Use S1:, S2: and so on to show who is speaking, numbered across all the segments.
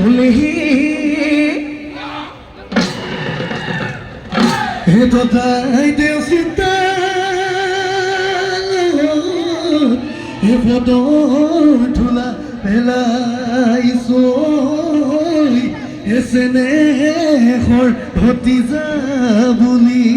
S1: বুলি Eto tai Deus te dá E foto tula pela isoi Ese nehor bhotiza buli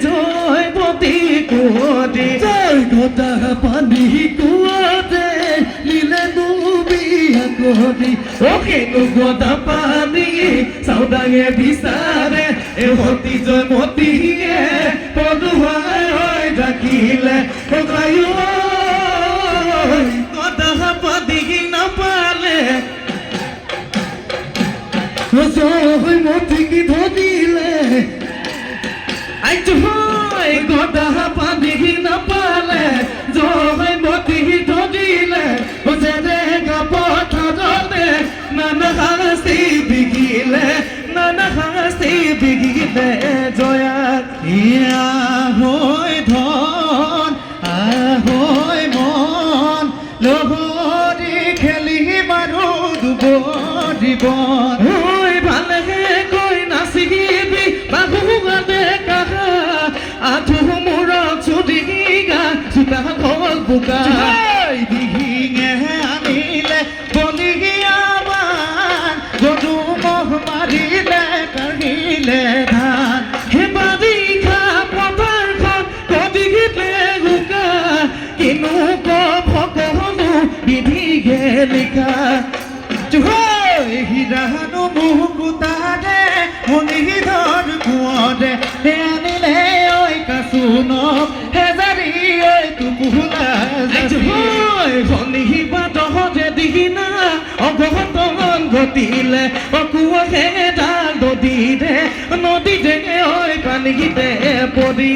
S1: Joy poti kodi Joy kota pani kuade Lile nubi akodi Oke nugota pani Saudange bisare E hoti joy moti Poduhai hoi dakile Okayo Kota pani napale Joy moti ki dhodile Ai joy goda pani na pale joy moti dhodile o jere ga potha jone nana hasti bigile joya ia hoy dhon ahoy mon lohori kheli maru dubori bon hoy bhale koi nasibi babu gade kaha atu mura chudiga chuta khol buka jai dihinge anile boliya man godu moh marile kahile dhan he badi kha potar khon kodi gile guka kinu ko bhogonu bidhi gelika Joy hirano mukutade monidor kuode anile oi kasuno hezari oi tupula joy honi bato hoje digina ogoton gotile okuo heda dodide nodide oi panigite podi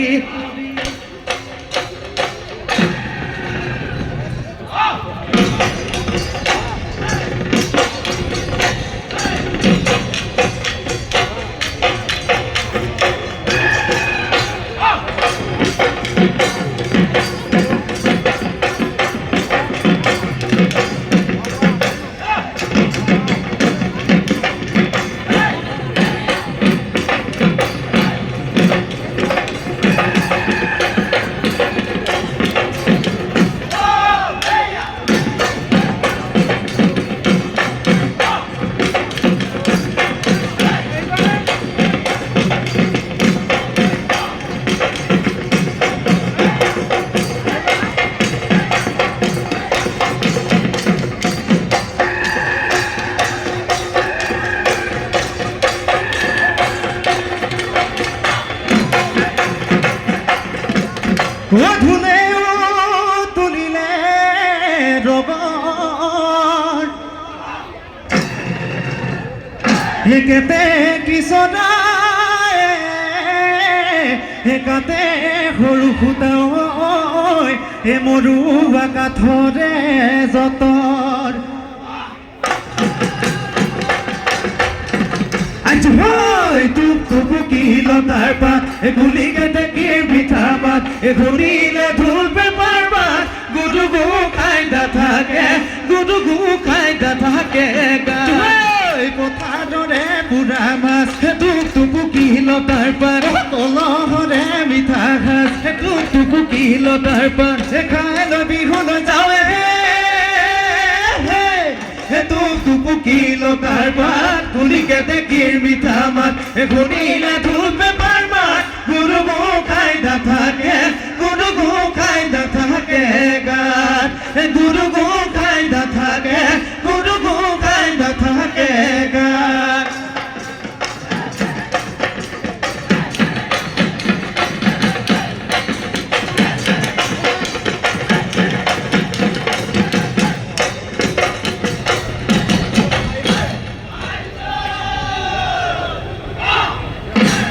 S1: Wadhune tulile rogar Ekete kisodai Ekate horu khutoi Emoru bakathore jotor Joy tupu kilo tarpat Guli gete ki mithabat Ghurile dhulpe parbat Gudugu kaida thake Gudugu kaida thake Joy kothadore pura mas Tupu kilo tarpat Tolohore mithahas Tupu kilo tarpat Khailo bihuno jawe Tupu kilo tarpat Guli gete ki mithabat Ghurile dhulpe parbat Gudugu kaida thake Gudugu kaida thake God Gudugu kaida thake Gudugu kaida thake God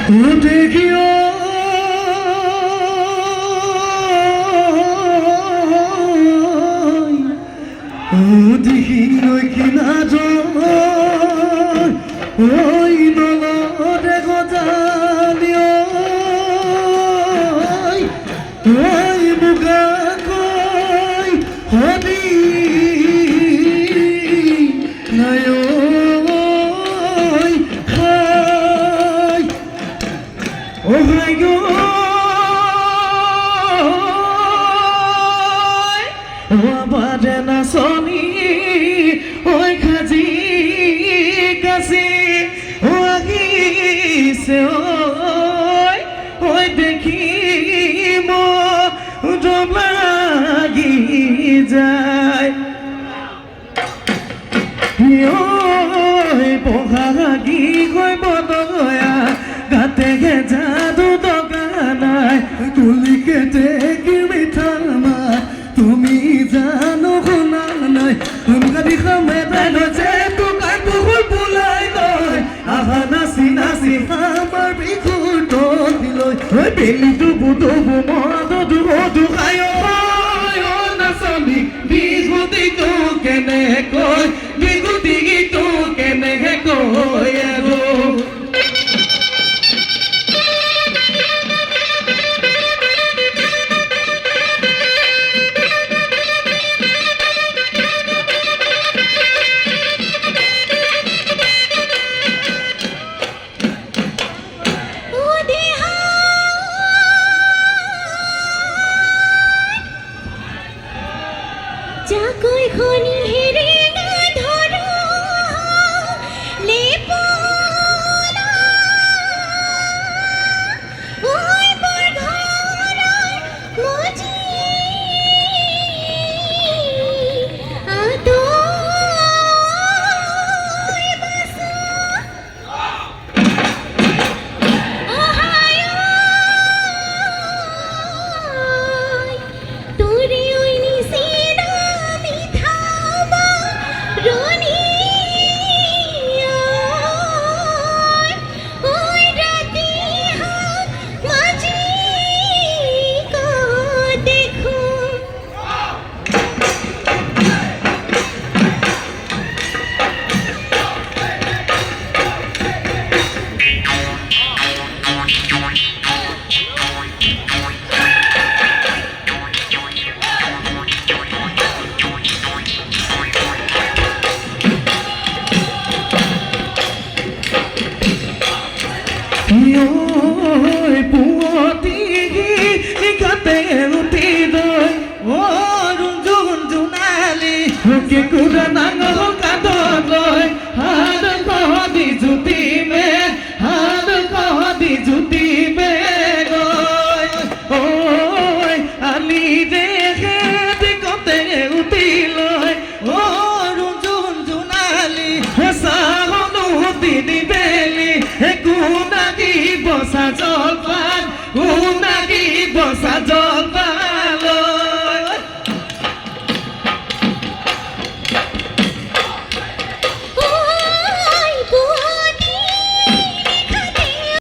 S1: দেখিও দেখি নই কিনা ওই নলরে গজালিও ওই মুগা কই hobby নাই খাই ও ভাই গো বাজে না সনি ওই খাজি কাছে ও আগিছে ওই দেখি লাগি যায় ওই বহাগি গৈ বদয়া গাতে গে যাদু দোকানায় তুলি কেটে কি মিঠা মা তুমি জানো শুনা নাই গাড়ী খামে যে তোকাই বহুত বুলাই লয় আহা নাচি নাচি আমাৰ বিহুৰ তলিলৈ বেলিটো বুটবু মদু মধু খায় নাচনি বিহুতিটো কেনেকৈ বিহুতিটো কেনেকৈ আৰু
S2: চাকই খনি হেরে না ধরো লেপনা ওই পর ঘরায় মজি আতোই বাসা ওহায় তোরে ওই নিসি
S1: oi puoti kate uti doi o runjun junali ke kuda nang kado doi had kohdi juti me goi oi ali dekhe kote uti loi o runjun junali sahonu dini beli kuna বসা জলপান